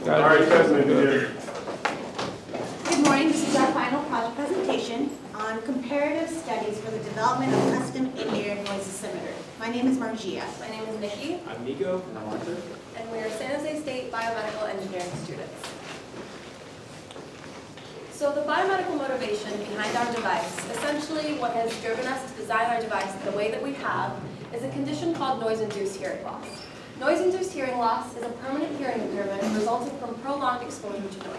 All right, Desmond, Good morning. This is our final project presentation on comparative studies for the development of custom in-ear noise dosimeter. My name is Marjia. My name is Niki, I'm Niko. And I'm Arthur. and we are San Jose State biomedical engineering students. So the biomedical motivation behind our device, essentially what has driven us to design our device the way that we have, is a condition called noise-induced hearing loss. Noise-induced hearing loss is a permanent hearing impairment resulting from prolonged exposure to noise.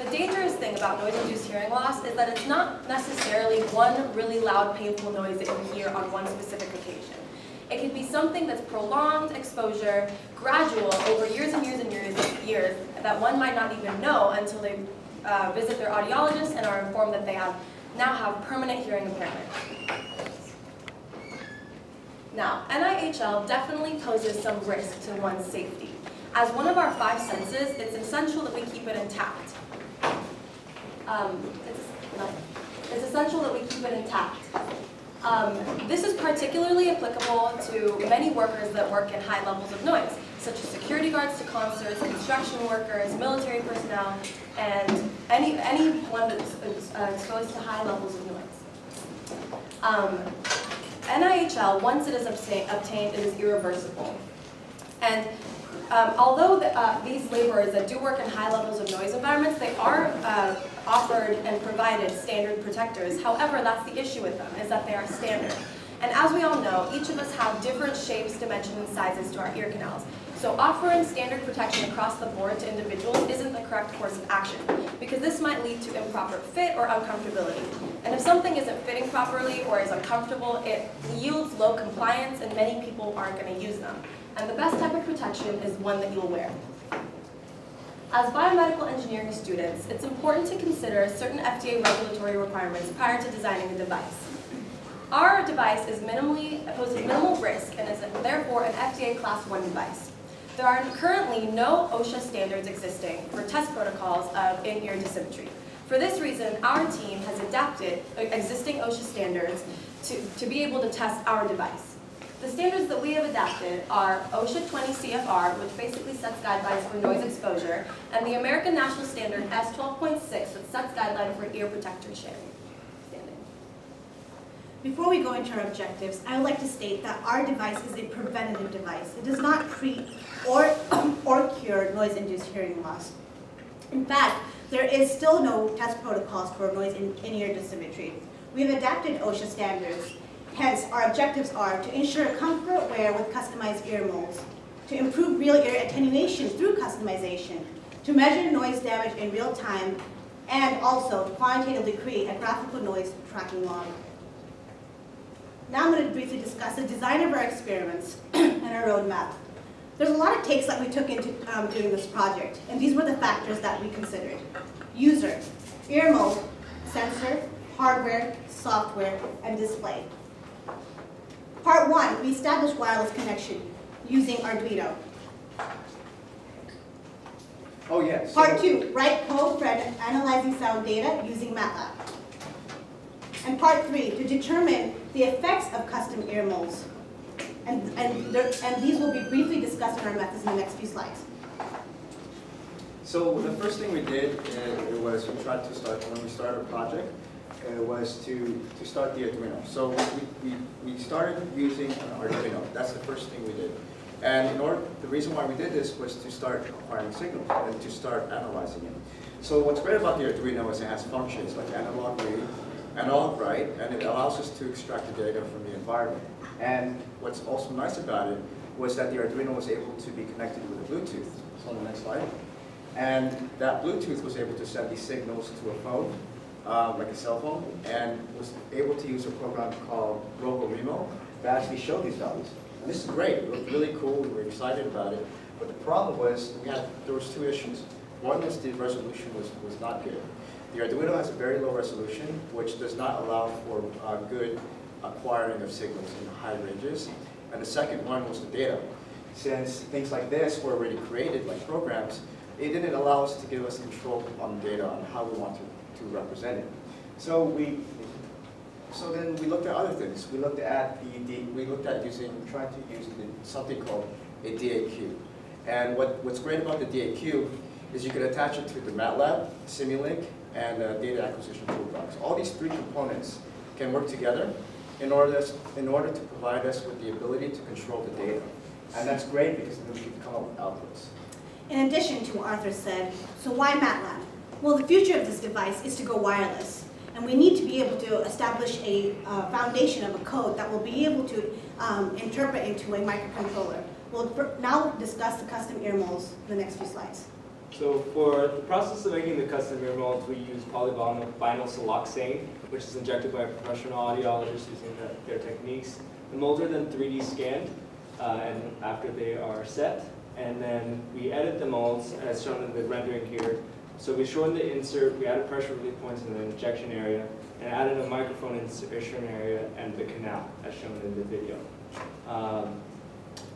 The dangerous thing about noise-induced hearing loss is that it's not necessarily one really loud, painful noise that you hear on one specific occasion. It can be something that's prolonged exposure, gradual, over years and years and years, that one might not even know until they visit their audiologist and are informed that they now have permanent hearing impairment. Now, NIHL definitely poses some risk to one's safety. As one of our 5 senses, it's essential that we keep it intact. It's essential that we keep it intact. This is particularly applicable to many workers that work in high levels of noise, such as security guards to concerts, construction workers, military personnel, and anyone that's exposed to high levels of noise. NIHL, once it is obtained, it is irreversible. And although these laborers that do work in high levels of noise environments, they are offered and provided standard protectors. However, that's the issue with them, is that they are standard. And as we all know, each of us have different shapes, dimensions, and sizes to our ear canals. So offering standard protection across the board to individuals isn't the correct course of action, because this might lead to improper fit or uncomfortability. And if something isn't fitting properly or is uncomfortable, it yields low compliance and many people aren't going to use them. And the best type of protection is one that you'll wear. As biomedical engineering students, it's important to consider certain FDA regulatory requirements prior to designing a device. Our device poses minimal risk and is therefore an FDA Class 1 device. There are currently no OSHA standards existing for test protocols of in-ear dosimetry. For this reason, our team has adapted existing OSHA standards to be able to test our device. The standards that we have adapted are OSHA 20 CFR, which basically sets guidelines for noise exposure, and the American National Standard S12.6, that sets guidelines for ear protector standing. Before we go into our objectives, I would like to state that our device is a preventative device. It does not treat or cure noise-induced hearing loss. In fact, there is still no test protocols for noise in-ear dosimetry. We have adapted OSHA standards. Hence, our objectives are to ensure comfort wear with customized ear molds, to improve real ear attenuation through customization, to measure noise damage in real time, and also to quantitatively create a graphical noise tracking log. Now I'm going to briefly discuss the design of our experiments and our roadmap. There's a lot of takes that we took into doing this project, and these were the factors that we considered. User, ear mold, sensor, hardware, software, and display. Part 1, we established wireless connection using Arduino. Oh, yes. Part 2, write code for analyzing sound data using MATLAB. And part 3, to determine the effects of custom ear molds. And these will be briefly discussed in our methods in the next few slides. So the first thing we did when we started a project, was to start the Arduino. So we started using Arduino. That's the first thing we did. And the reason why we did this was to start acquiring signals and to start analyzing it. So what's great about the Arduino is it has functions like analog read, analog write, and it allows us to extract the data from the environment. And what's also nice about it was that the Arduino was able to be connected with a Bluetooth. So on the next slide. And that Bluetooth was able to send these signals to a phone, like a cell phone, and was able to use a program called RoboRemo to actually show these values. And this is great. It looked really cool. We were excited about it. But the problem was there was 2 issues. One was the resolution was not good. The Arduino has a very low resolution, which does not allow for good acquiring of signals in high ranges. And the second one was the data. Since things like this were already created, like programs, it didn't allow us to give us control on the data, on how we want to represent it. So then we looked at other things. We looked at trying to use something called a DAQ. And what's great about the DAQ is you could attach it to the MATLAB, Simulink, and data acquisition toolbox. All these three components can work together in order to provide us with the ability to control the data. And that's great because then we can come up with outputs. In addition to what Arthur said, so why MATLAB? Well, the future of this device is to go wireless. And we need to be able to establish a foundation of a code that will be able to interpret into a microcontroller. We'll now discuss the custom ear molds in the next few slides. So for the process of making the custom ear molds, we use polyvinyl siloxane, which is injected by professional audiologists using their techniques. The molds are then 3D scanned and after they are set. And then we edit the molds as shown in the rendering here. So we shortened the insert, we added pressure relief points in the injection area, and added a microphone insertion area and the canal, as shown in the video.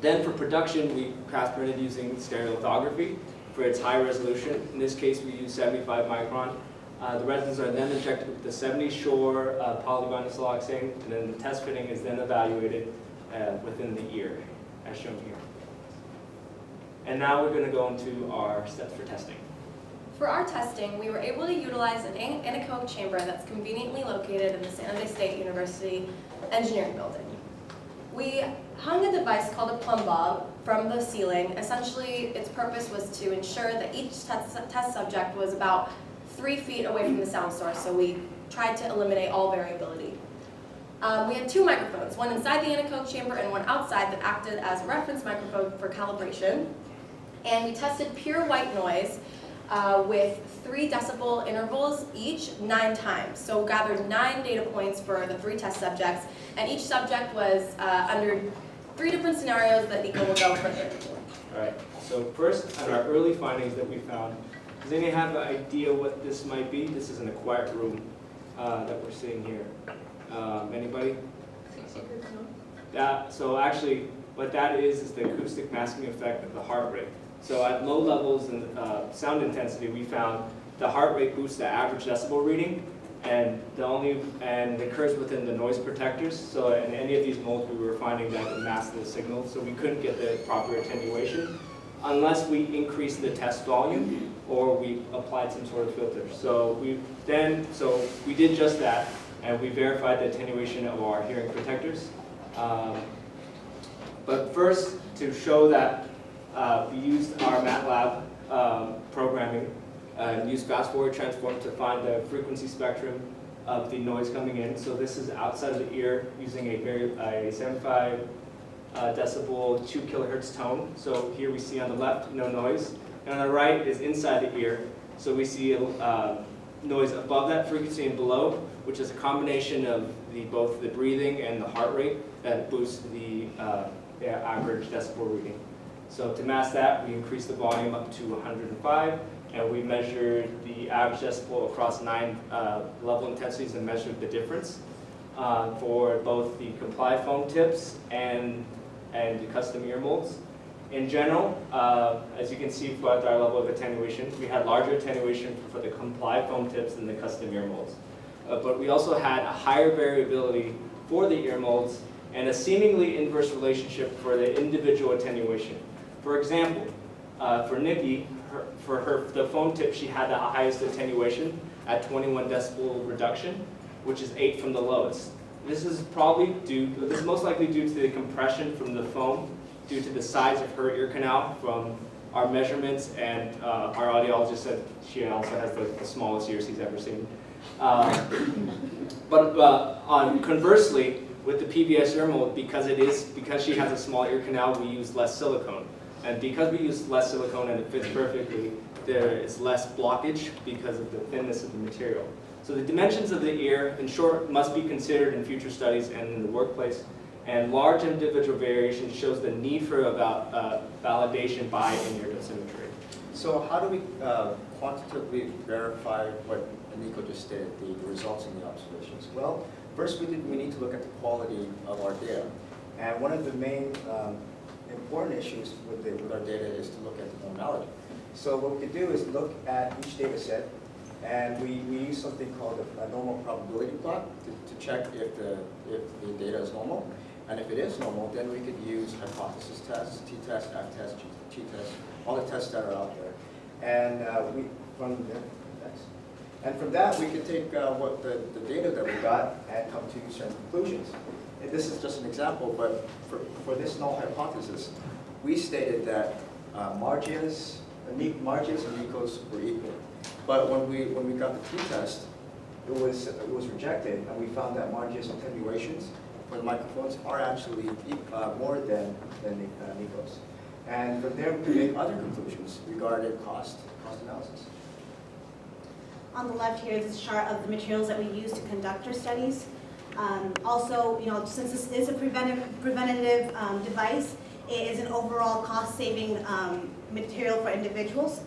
Then for production, we cast printed using stereolithography for its high resolution. In this case, we use 75 micron. The resins are then injected with the 70 Shore polyvinyl siloxane, and then the test fitting is then evaluated within the ear, as shown here. And now we're going to go into our steps for testing. For our testing, we were able to utilize an anechoic chamber that's conveniently located in the San Jose State University Engineering Building. We hung a device called a plumb bob from the ceiling. Essentially, its purpose was to ensure that each test subject was about 3 feet away from the sound source, so we tried to eliminate all variability. We had 2 microphones, one inside the anechoic chamber and one outside that acted as a reference microphone for calibration. And we tested pure white noise with 3 decibel intervals each 9 times. So gathered 9 data points for the 3 test subjects, and each subject was under 3 different scenarios that Niko will go further into. All right, so first, on our early findings that we found, does anyone have an idea what this might be? This is in a quiet room that we're seeing here. Anybody? So actually, what that is the acoustic masking effect of the heart rate. So at low levels in sound intensity, we found the heart rate boosts the average decibel reading, and it occurs within the noise protectors. So in any of these molds, we were finding that it masked the signal, so we couldn't get the proper attenuation unless we increased the test volume or we applied some sort of filter. So we did just that, and we verified the attenuation of our hearing protectors. But first, to show that we used our MATLAB programming and used fast-forward transform to find the frequency spectrum of the noise coming in. So this is outside of the ear using a 75 decibel 2 kilohertz tone. So here we see on the left no noise, and on the right is inside the ear. So we see noise above that frequency and below, which is a combination of both the breathing and the heart rate that boosts the average decibel reading. So to mask that, we increased the volume up to 105, and we measured the average decibel across 9 level intensities and measured the difference for both the comply foam tips and the custom ear molds. In general, as you can see with our level of attenuation, we had larger attenuation for the comply foam tips than the custom ear molds. But we also had a higher variability for the ear molds and a seemingly inverse relationship for the individual attenuation. For example, for Niki, the foam tip, she had the highest attenuation at 21 decibel reduction, which is 8 from the lowest. This is most likely due to the compression from the foam, due to the size of her ear canal from our measurements, and our audiologist said she also has the smallest ears he's ever seen. Conversely, with the PVS ear mold, because she has a small ear canal, we use less silicone. And because we use less silicone and it fits perfectly, there is less blockage because of the thinness of the material. So the dimensions of the ear, in short, must be considered in future studies and in the workplace. And large individual variation shows the need for validation by in-ear dosimetry. So how do we quantitatively verify what Niko just did, the results in the observations? Well, first we need to look at the quality of our data. And one of the main important issues with our data is to look at the normality. So what we could do is look at each data set, and we use something called a normal probability plot to check if the data is normal. And if it is normal, then we could use hypothesis tests, t-test, f-test, t-test, all the tests that are out there. And from that, we can take what the data that we got and come to certain conclusions. And this is just an example, but for this null hypothesis, we stated that Marjia's and Niko's were equal. But when we got the t-test, it was rejected, and we found that Marjia's attenuations for the microphones are actually more than Niko's. And from there, we made other conclusions regarding cost analysis. On the left here is a chart of the materials that we use to conduct our studies. Also, since this is a preventative device, it is an overall cost-saving material for individuals.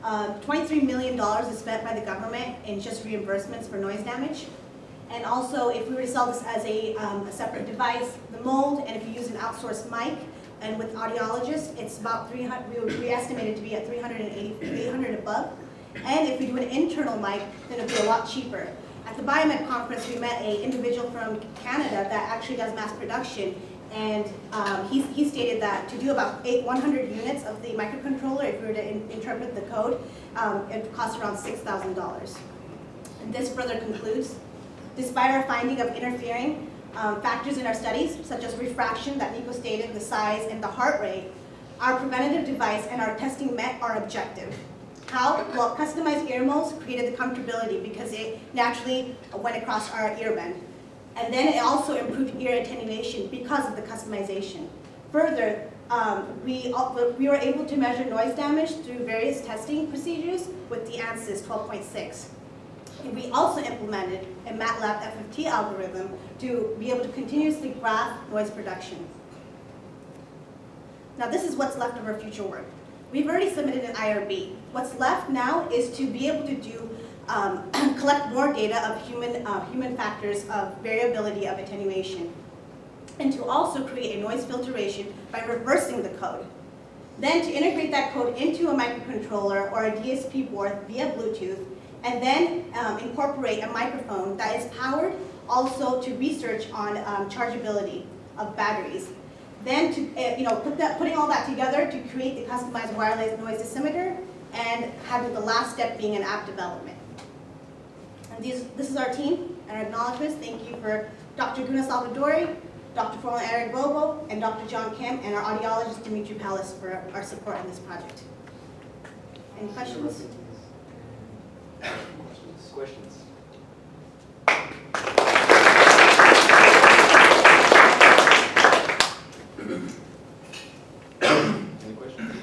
$23 million is spent by the government in just reimbursements for noise damage. And also, if we were to sell this as a separate device, the mold, and if you use an outsourced mic, and with audiologists, it's about 300. We estimate it to be at 380, 800 above. And if we do an internal mic, then it'll be a lot cheaper. At the BioMed conference, we met an individual from Canada that actually does mass production, and he stated that to do about 100 units of the microcontroller, if we were to interpret the code, it would cost around $6,000. And this further concludes, despite our finding of interfering factors in our studies, such as refraction that Niko stated, the size, and the heart rate, our preventative device and our testing met our objective. How? Well, customized ear molds created the comfortability because it naturally went across our ear band. And then it also improved ear attenuation because of the customization. Further, we were able to measure noise damage through various testing procedures with the ANSI 12.6. And we also implemented a MATLAB FFT algorithm to be able to continuously graph noise production. Now this is what's left of our future work. We've already submitted an IRB. What's left now is to be able to do collect more data of human factors of variability of attenuation, and to also create a noise filtration by reversing the code. Then to integrate that code into a microcontroller or a DSP board via Bluetooth, and then incorporate a microphone that is powered also to research on chargeability of batteries. Then to putting all that together to create the customized wireless noise dosimeter, and having the last step being an app development. And this is our team and our acknowledgements. Thank you for Dr. Selvaduray, Dr. Folarin, Erogbogbo, and Dr. John Kim, and our audiologist Dimitri Pallis for our support in this project. Any questions? Questions? Any questions?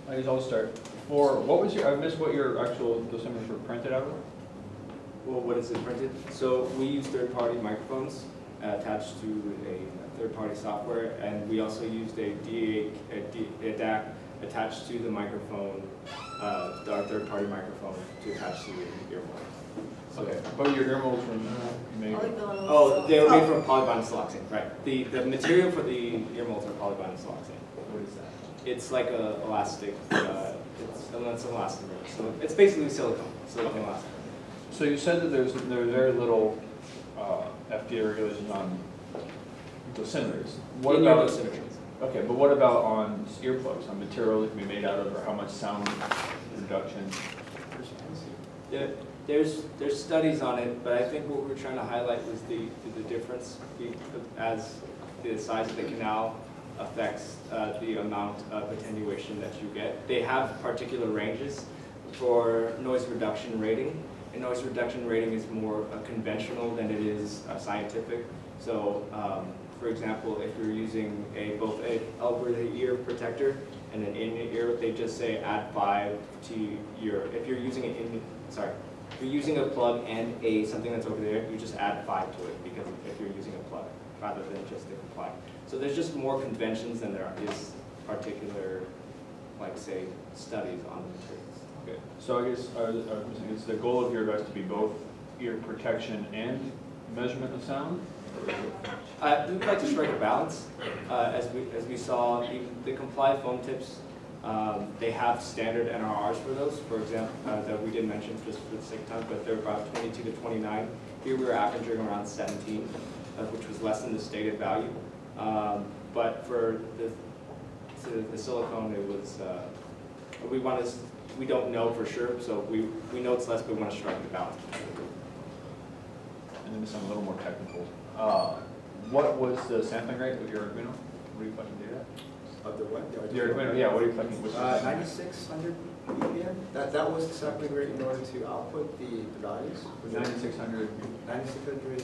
I guess I'll start. I missed what your actual dosimeters were printed out of? Well, what is it printed? So we use third-party microphones attached to a third-party software, and we also used a DAC attached to the microphone, our third-party microphone, to attach to the earphone. So, Okay, but your ear molds from made. oh, they were made from polyvinyl siloxane, right? The material for the ear molds are polyvinyl siloxane. What is that? It's like a elastic. It's an elastomer. So it's basically silicone elastomer. So you said that there's very little FDA regulations on dosimeters. What In about your dosimeters. Okay, but what about on earplugs, on material it can be made out of, or how much sound reduction? There's studies on it, but I think what we're trying to highlight was the difference as the size of the canal affects the amount of attenuation that you get. They have particular ranges for noise reduction rating, and noise reduction rating is more conventional than it is scientific. So, for example, if you're using both an over-the-ear protector and an in-ear, they just say add 5 to your. If you're using if you're using a plug and something that's over there, you just add 5 to it, because if you're using a plug rather than just a comply. So there's just more conventions than there is particular, like say, studies on the materials. Okay, so I guess it's the goal of your advice to be both ear protection and measurement of sound? We would like to strike a balance. As we saw, the comply foam tips, they have standard NRRs for those, for example, that we didn't mention just for the sake of time, but they're about 22 to 29. Here we were averaging around 17, which was less than the stated value. But for the to the silicone, it was, we don't know for sure, so we know it's less, but we want to strike the balance. And then something a little more technical. What was the sampling rate of your Arduino? What are you collecting data at? Of the what? The Arduino, yeah, what are you collecting? What's the- 9600 BPM. That was the sampling rate in order to output the values. 9600. 9600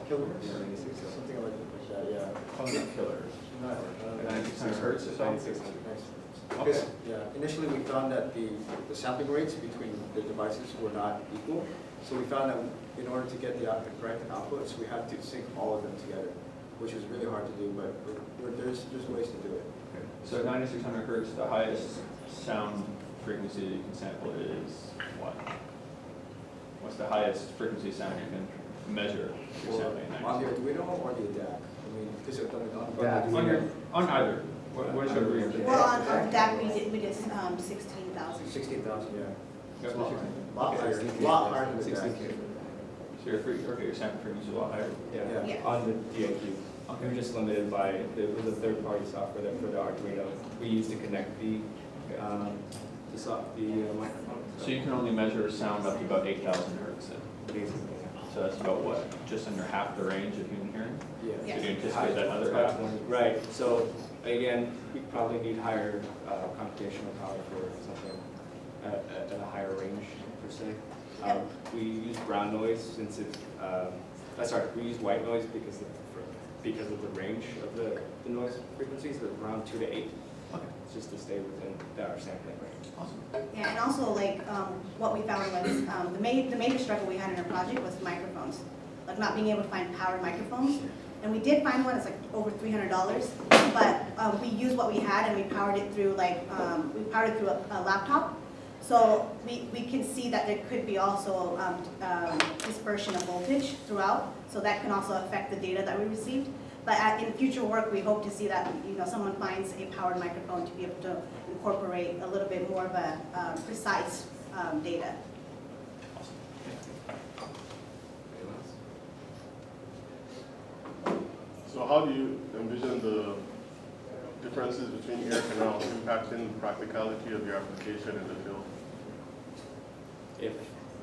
kilohertz. Something like that. Yeah. Probably not killers. 9600 hertz or something? Because, yeah, initially we found that the sampling rates between the devices were not equal. So we found that in order to get the correct outputs, we had to sync all of them together, which was really hard to do, but there's ways to do it. Okay. So 9600 hertz, the highest sound frequency that you can sample is what? What's the highest frequency sound you can measure if you're sampling On the 96? Arduino or the DAC? I mean, because it's on On either. What is your range? Well, on DAC, we did 16,000. 16,000, yeah. Go for 16. A lot higher than the DAC. So your sample frequency is a lot higher. Yeah. On the DAQ. We were just limited by, there was a third-party software that for the Arduino we used to connect the microphone. So you can only measure sound up to about 8,000 hertz then. Basically. So that's about what? Just under half the range of human hearing? Yeah. So you anticipate that other half? Right, so again, we probably need higher computational power for something at a higher range per se. We use brown noise since it's, we use white noise because of the range of the noise frequencies, they're around 2 to 8. Okay. It's just to stay within our sampling range. Awesome. Yeah, and also like what we found was the major struggle we had in our project was microphones, like not being able to find powered microphones. And we did find one. It's like over $300, but we used what we had and we powered it through a laptop. So we can see that there could be also dispersion of voltage throughout. So that can also affect the data that we received. But in future work, we hope to see that someone finds a powered microphone to be able to incorporate a little bit more of a precise data. So how do you envision the differences between ear canals impacting the practicality of your application in the field? If,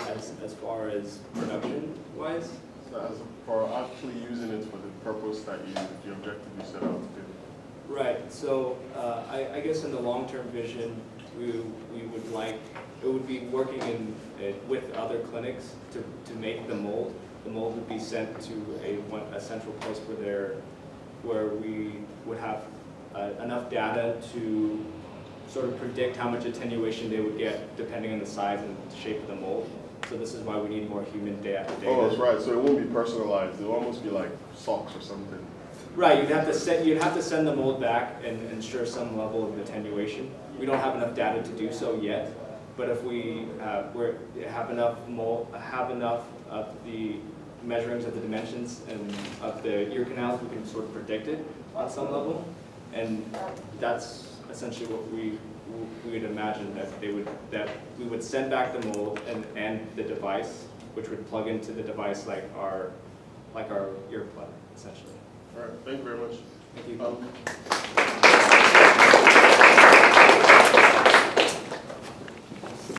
as far as production-wise, So as for actually using it for the purpose that you objectively set out to do? right, so I guess in the long-term vision, we would like, it would be working with other clinics to make the mold. The mold would be sent to a central place where we would have enough data to sort of predict how much attenuation they would get depending on the size and shape of the mold. So this is why we need more human data. Oh, that's right. So it won't be personalized. It'll almost be like socks or something. Right, you'd have to send the mold back and ensure some level of attenuation. We don't have enough data to do so yet, but if we have enough of the measurings of the dimensions and of the ear canals, we can sort of predict it on some level, and that's essentially what we would imagine that we would send back the mold and the device, which would plug into the device like our earplug essentially. All right. Thank you very much. Thank you.